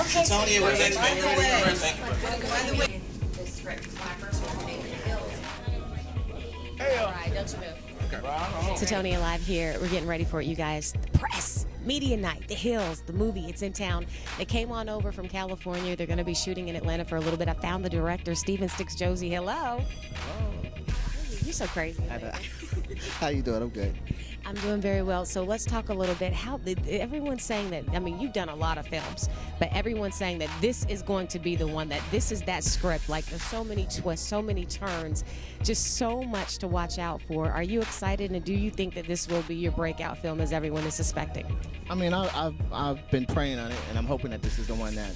Sytonnia, we're ready. By the way, this script is when I first started making the Hills. All right, don't you move. SytonniaLIVE here. We're getting ready for it, you guys. The press, media night, The Hills, the movie. It's in town. They came on over from California. They're going to be shooting in Atlanta for a little bit. I found the director, Stephen Stix Josey. Hello. Hello. You're so crazy. How you doing? I'm good. I'm doing very well. So let's talk a little bit. Everyone's saying that, I mean, you've done a lot of films, but everyone's saying that this is going to be the one, that this is that script. Like, there's so many twists, so many turns, just so much to watch out for. Are you excited, and do you think that this will be your breakout film, as everyone is suspecting? I mean, I've been praying on it, and I'm hoping that this is the one that,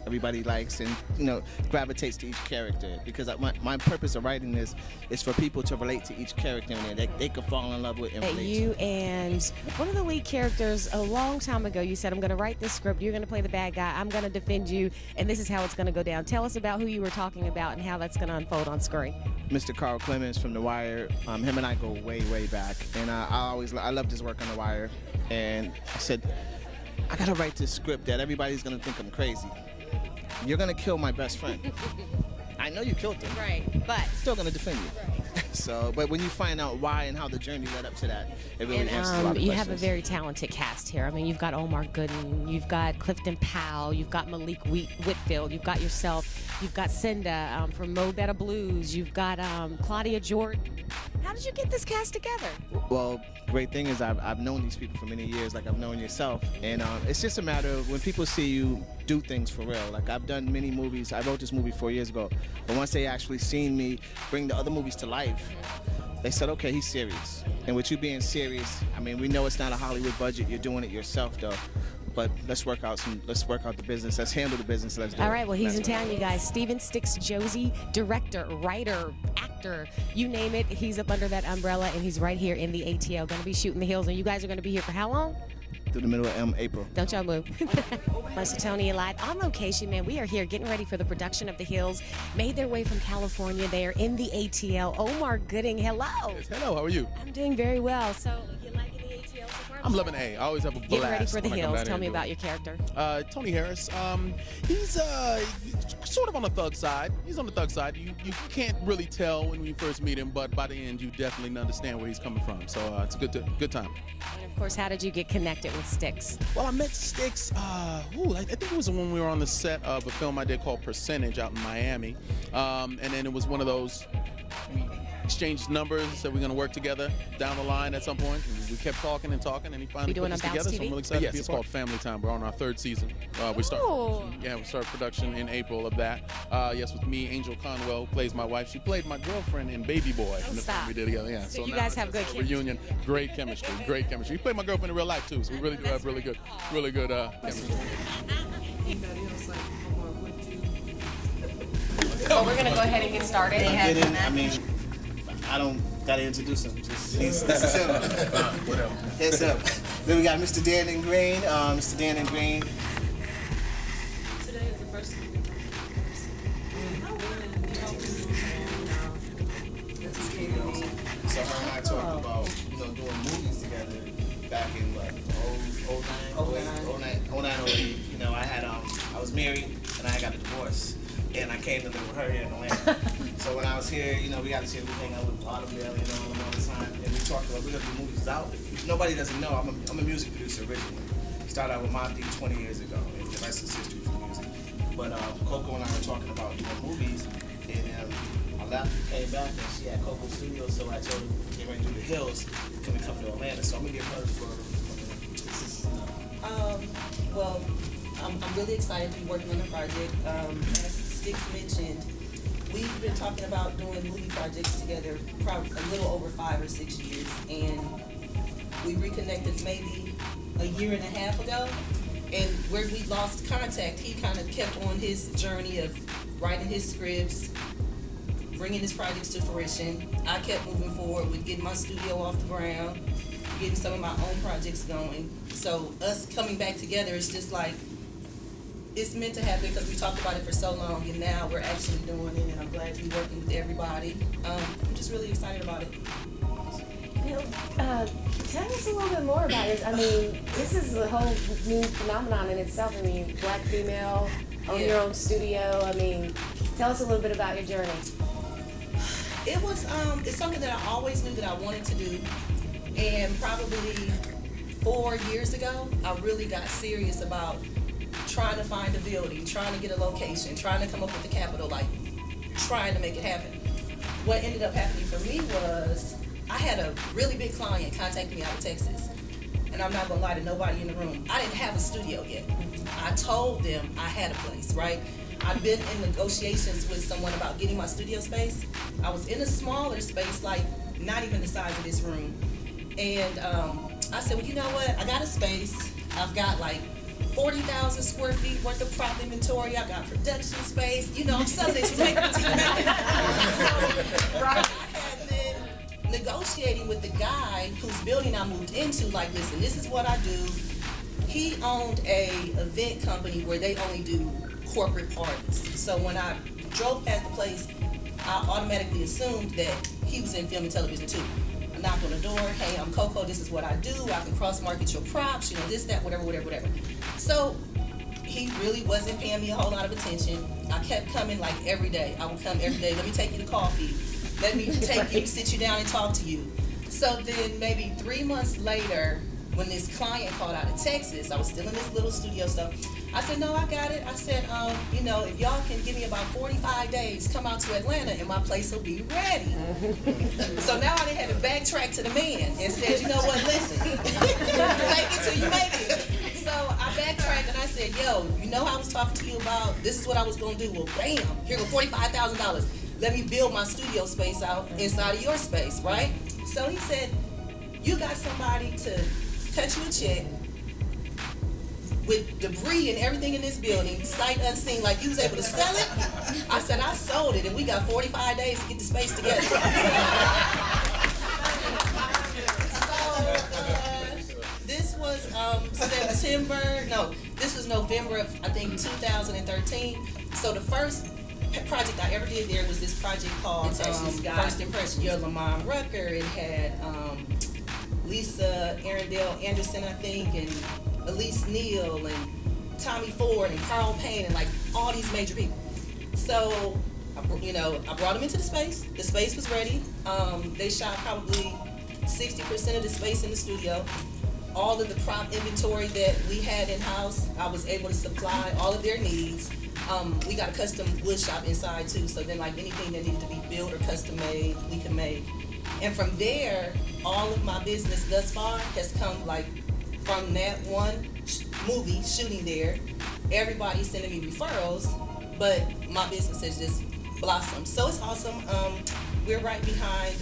everybody likes and, gravitates to each character. Because my purpose of writing this is for people to relate to each character in there. They could fall in love with and relate. You and one of the lead characters, a long time ago, you said, I'm going to write this script, you're going to play the bad guy, I'm going to defend you, and this is how it's going to go down. Tell us about who you were talking about and how that's going to unfold on screen. Mr. Carl Clemens from The Wire, him and I go way, way back. And I loved his work on The Wire. And I said, I got to write this script that everybody's going to think I'm crazy. You're going to kill my best friend. I know you killed him. Right, but still going to defend you. Right. So, but when you find out why and how the journey led up to that, it really answers a lot of you questions. have a very talented cast here. I mean, you've got Omar Gooden, you've got Clifton Powell, you've got Malik Whitfield, you've got yourself, you've got Cinda from Mo Better Blues, you've got Claudia Jordan. How did you get this cast together? Well, great thing is I've known these people for many years, like I've known yourself, and it's just a matter of when people see you do things for real. Like, I've done many movies. I wrote this movie 4 years ago, but once they actually seen me bring the other movies to life, they said, okay, he's serious. And with you being serious, I mean, we know it's not a Hollywood budget. You're doing it yourself, though. But let's work out the business. Let's handle the business. Let's do it. All right, well, he's in town, you guys. Stephen Stix Josey, director, writer, actor, you name it. He's up under that umbrella, and he's right here in the ATL. Going to be shooting The Hills, and you guys are going to be here for how long? Through the middle of April. Don't y'all move. On SytonniaLIVE, on location, man. We are here getting ready for the production of The Hills. Made their way from California. They are in the ATL. Omar Gooden, hello. Yes, hello, how are you? I'm doing very well. So, you liking the ATL so far? I'm loving A. I always have a blast. Getting ready for The when I come Hills. down Tell here me and about do your character. Tony Harris. He's sort of on the thug side. He's on the thug side. You can't really tell when you first meet him, but by the end, you definitely understand where he's coming from. So it's a good time. And of course, how did you get connected with Stix? Well, I met Stix, I think it was when we were on the set of a film I did called Percentage out in Miami. And then it was one of those, we exchanged numbers, said we're going to work together down the line at some point. And we kept talking, and he finally put us together. So I'm really excited to be a part. Yes, it's called Family Time. We're on our 3rd season. We start production in April of that. Yes, with me, Angel Conwell, who plays my wife. She played my girlfriend in Baby Boy in the film we did together. Yeah. So you guys have good chemistry. Reunion, great chemistry. You played my girlfriend in real life too, so we really do have really good chemistry. Well, we're going to go ahead and get started. I don't gotta introduce him. This is him. Heads up. Then we got Mr. Dan and Green. Mr. Dan and Green. Today is the first time. So her and I talked about, doing movies together back in what, 09, 08. I was married and I got a divorce. And I came to live with her here in Atlanta. So when I was here, we got to see everything out with Autumndale, all the time. And we talked about, we're going to do movies out. Nobody doesn't know, I'm a music producer originally. Started out with Mobb Deep 20 years ago, and the rest is history for music. But Coco and I were talking about doing movies, and I left and came back, and she had Coco Studios, so I told her, get ready to do The Hills, can we come to Atlanta? So I'm going to get her for Well, I'm really excited to be working on the project. As Stix mentioned, we've been talking about doing movie projects together probably a little over 5 or 6 years, and we reconnected maybe a year and a half ago, and where we lost contact, he kind of kept on his journey of writing his scripts, bringing his projects to fruition. I kept moving forward with getting my studio off the ground, getting some of my own projects going. So us coming back together is just like, it's meant to happen because we talked about it for so long, and now we're actually doing it, and I'm glad to be working with everybody. I'm just really excited about it. Bill, tell us a little bit more about it. I mean, this is a whole new phenomenon in itself. I mean, black female, own your own studio. I mean, tell us a little bit about your journey. It was, it's something that I always knew that I wanted to do. And probably 4 years ago, I really got serious about trying to find a building, trying to get a location, trying to come up with the capital, like trying to make it happen. What ended up happening for me was I had a really big client contact me out of Texas. And I'm not gonna lie to nobody in the room, I didn't have a studio yet. I told them I had a place, right? I've been in negotiations with someone about getting my studio space. I was in a smaller space, like not even the size of this room. And I said, well, you know what? I got a space. I've got like 40,000 square feet worth of prop inventory. I got production space. You know, I'm selling it to make it to right. And then negotiating with the guy whose building I moved into, like, listen, this is what I do. He owned a event company where they only do corporate parties. So when I drove past the place, I automatically assumed that he was in film and television too. I knocked on the door, hey, I'm Coco, this is what I do, I can cross-market your props, you know, this, that, whatever. So he really wasn't paying me a whole lot of attention. I kept coming like every day. I would come every day, let me take you to coffee, let me take you, sit you down and talk to you. So then maybe 3 months later, when this client called out of Texas, I was still in this little studio stuff. I said, no, I got it. I said, you know, if y'all can give me about 45 days, come out to Atlanta and my place will be ready. So now I had to backtrack to the man and said, you know what, listen, take it till you make it. So I backtracked and I said, yo, you know how I was talking to you about, this is what I was gonna do. Well, bam, here go $45,000. Let me build my studio space out inside of your space, right? So he said, you got somebody to cut you a check with debris and everything in this building, sight unseen, like you was able to sell it? I said, I sold it, and we got 45 days to get the space together. So, this was this was November of, I think, 2013. So the first project I ever did there was this project called First Impression. Your Lamont Rucker, it had Lisa Arundel Anderson, I think, and Elise Neal and Tommy Ford and Carl Payne and like all these major people. So, you know, I brought them into the space. The space was ready. They shot probably 60% of the space in the studio. All of the prop inventory that we had in-house, I was able to supply all of their needs. We got a custom wood shop inside too, so then like anything that needed to be built or custom made, we could make. And from there, all of my business thus far has come like from that one movie shooting there. Everybody's sending me referrals, but my business has just blossomed. So it's awesome. We're right behind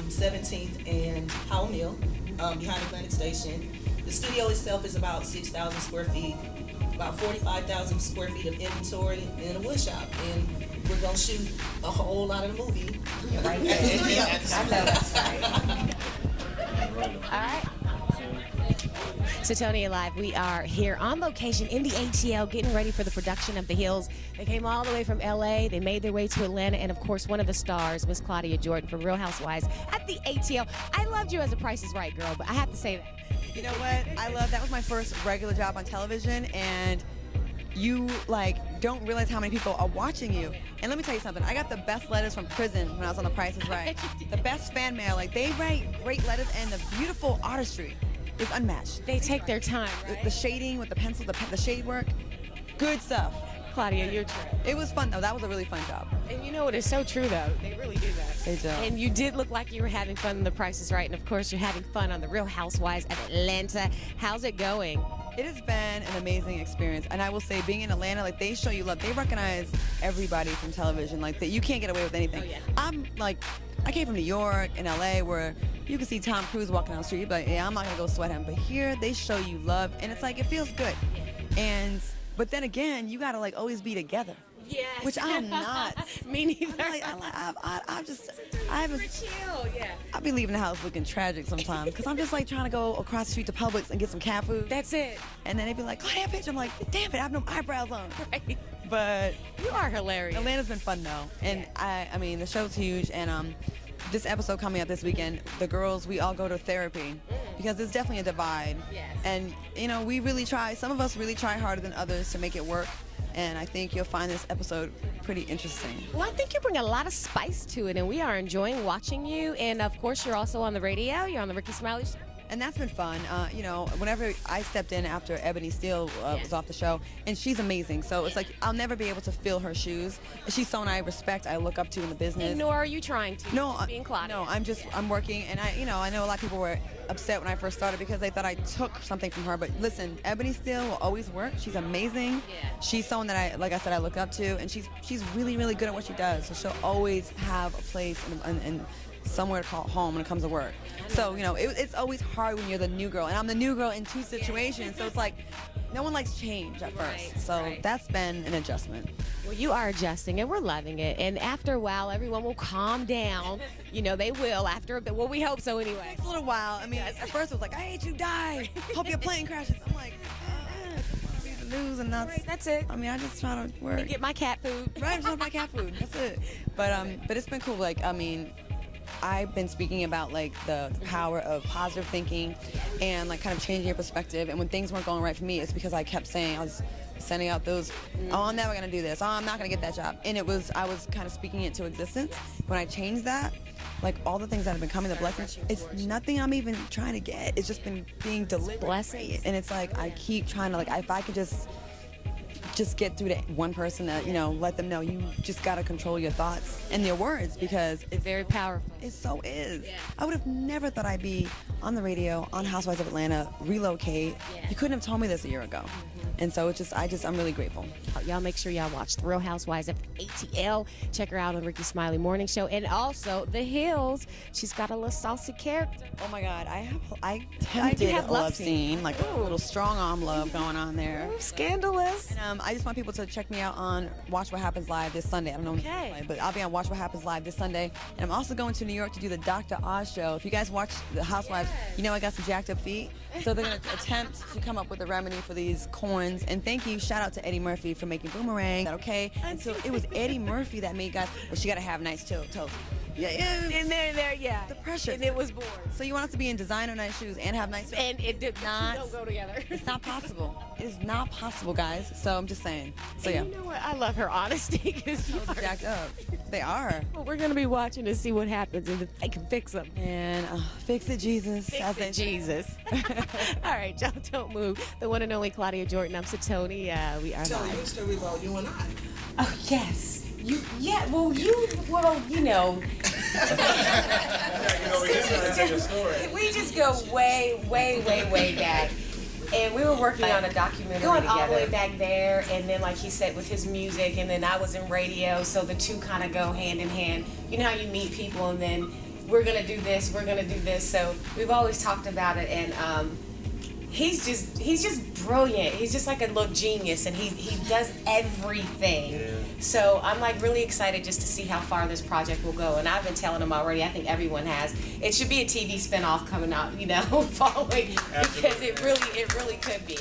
17th and Howell Mill, behind Atlantic Station. The studio itself is about 6,000 square feet, about 45,000 square feet of inventory in a wood shop. And we're gonna shoot a whole lot of the movie. Right there. I know that's right. All right. SytonniaLIVE, we are here on location in the ATL getting ready for the production of The Hills. They came all the way from LA, they made their way to Atlanta, and of course one of the stars was Claudia Jordan from Real Housewives at the ATL. I loved you as a Price is Right girl, but I have to say that. You know what? that was my first regular job on television, and you like don't realize how many people are watching you. And let me tell you something, I got the best letters from prison when I was on The Price is Right. The best fan mail, like they write great letters, and the beautiful artistry is unmatched. They take their time, right? The shading with the pencil, the shade work, good stuff. Claudia, you're true. It was fun though, that was a really fun job. And you know what is so true though, they really do that. They do. And you did look like you were having fun on The Price is Right, and of course you're having fun on The Real Housewives of Atlanta. How's it going? It has been an amazing experience, and I will say, being in Atlanta, like they show you love. They recognize everybody from television, like that you can't get away with anything. Oh, yeah. I'm like, I came from New York and LA, where you can see Tom Cruise walking down the street, but yeah, I'm not gonna go sweat him. But here, they show you love, and it's like it feels good. And but then again, you gotta like always be together. Yes. Which I'm not. Me neither. I haven't. Chill, yeah. I'll be leaving the house looking tragic sometimes because I'm just like trying to go across the street to Publix and get some cat food. That's it. And then they'd be like, "Oh, that bitch." I'm like, "Damn it, I have no eyebrows on." Right. But You are hilarious. Atlanta's been fun though, and I mean the show's huge, and this episode coming up this weekend, the girls, we all go to therapy because there's definitely a divide. Yes. And, you know, we really try, some of us really try harder than others to make it work. And I think you'll find this episode pretty interesting. Well, I think you bring a lot of spice to it, and we are enjoying watching you. And, of course, you're also on the radio. You're on the Ricky Smiley Show. And that's been fun. You know, whenever I stepped in after Ebony Steele was off the show, and she's amazing. So it's like I'll never be able to fill her shoes. She's someone I respect, I look up to in the business. And nor are you trying to. No, You're just being Claudia. no, I'm working, and I know a lot of people were upset when I first started because they thought I took something from her. But listen, Ebony Steele will always work. She's amazing. Yeah. She's someone that like I said, I look up to, and she's really, really good at what she does. So she'll always have a place and somewhere to call home when it comes to work. So, you know, it's always hard when you're the new girl. And I'm the new girl in two situations. So it's like, no one likes change at first. So that's been an adjustment. Well, you are adjusting, and we're loving it. And after a while, everyone will calm down. You know, they will after a bit. Well, we hope so anyway. It takes a little while. I mean, at first it was like, I hate you, die. Hope your plane crashes. I'm like, the news and nuts. That's it. I mean, I just try to work. And get my cat food. Right, I just want my cat food. That's it. But it's been cool. Like, I mean, I've been speaking about like the power of positive thinking and like kind of changing your perspective. And when things weren't going right for me, it's because I kept saying, I was sending out those, oh, I'm never gonna do this, oh, I'm not gonna get that job. And I was kind of speaking it to existence. When I changed that, like all the things that have been coming, the blessings, it's nothing I'm even trying to get. It's just been being delivered. Blessings. And it's like, I keep trying to, like, if I could just get through to one person, that, you know, let them know you just got to control your thoughts and your words, because It's very powerful. it so is. Yeah. I would have never thought I'd be on the radio, on Housewives of Atlanta, relocate. Yeah. You couldn't have told me this a year ago. And so I'm really grateful. Y'all make sure y'all watch The Real Housewives of ATL. Check her out on Ricky Smiley Morning Show. And also The Hills. She's got a little saucy character. Oh my God, I do did have a love scene, like a little strong arm love going on there. Ooh, scandalous. And I just want people to check me out on Watch What Happens Live this Sunday. I don't know when it's Okay. gonna play, but I'll be on Watch What Happens Live this Sunday. And I'm also going to New York to do the Dr. Oz show. If you guys watch The Housewives, you know I got some jacked up feet. So they're going to attempt to come up with a remedy for these corns. And thank you, shout out to Eddie Murphy for making Boomerang. Okay? And so it was Eddie Murphy that made guys, but she got to have nice toes. Yeah. And there, yeah. The pressure. And it was born. So you want us to be in designer nice shoes and have nice toes? And it did not don't go together. It's not possible. It is not possible, guys. So I'm just saying. So yeah. You know what? I love her honesty because you Those are jacked up. They are. Well, we're going to be watching to see what happens and if they can fix them. And fix it, Jesus. as they say. Jesus. All right, y'all don't move. The one and only Claudia Jordan. I'm Sytonnia. We are Tell live. you a story about you and I. Oh, yes. You know. We just go way back. And we were working on a documentary together. All the way back there, and then like he said, with his music, and then I was in radio, so the two kind of go hand in hand. You know how you meet people, and then we're gonna do this, we're gonna do this. So we've always talked about it, and he's just brilliant. He's just like a little genius, and he does everything. Yeah. So I'm like really excited just to see how far this project will go. And I've been telling him already. I think everyone has. It should be a TV spinoff coming out, you know, following, because it really could be.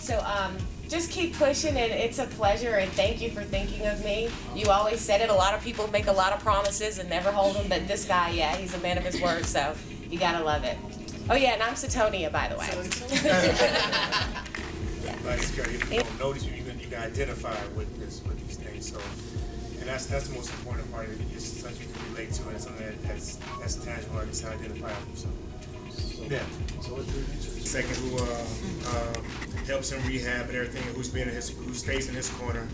So just keep pushing, and it's a pleasure. And thank you for thinking of me. You always said it. A lot of people make a lot of promises and never hold them, but this guy, yeah, he's a man of his word. So you gotta love it. Oh yeah, and I'm Sytonnia, by the way. Like it's great. You don't notice you can identify with these things. So, and that's the most important part. It's something you can relate to, and something that's tangible. It's identifiable. So yeah. So what's your research? Second, who helps him rehab and everything, who stays in his corner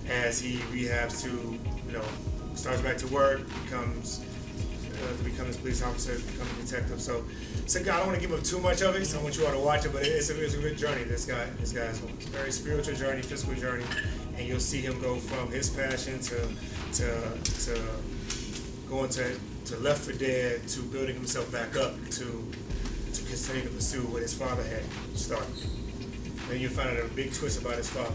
as he rehabs to, starts back to work, becomes to become his police officer, become a detective. So I don't want to give him too much of it, so I want you all to watch it, but it's a good journey. This guy is a very spiritual journey, physical journey, and you'll see him go from his passion to going to left for dead, to building himself back up, to continue to pursue what his father had started. Then you'll find out a big twist about his father.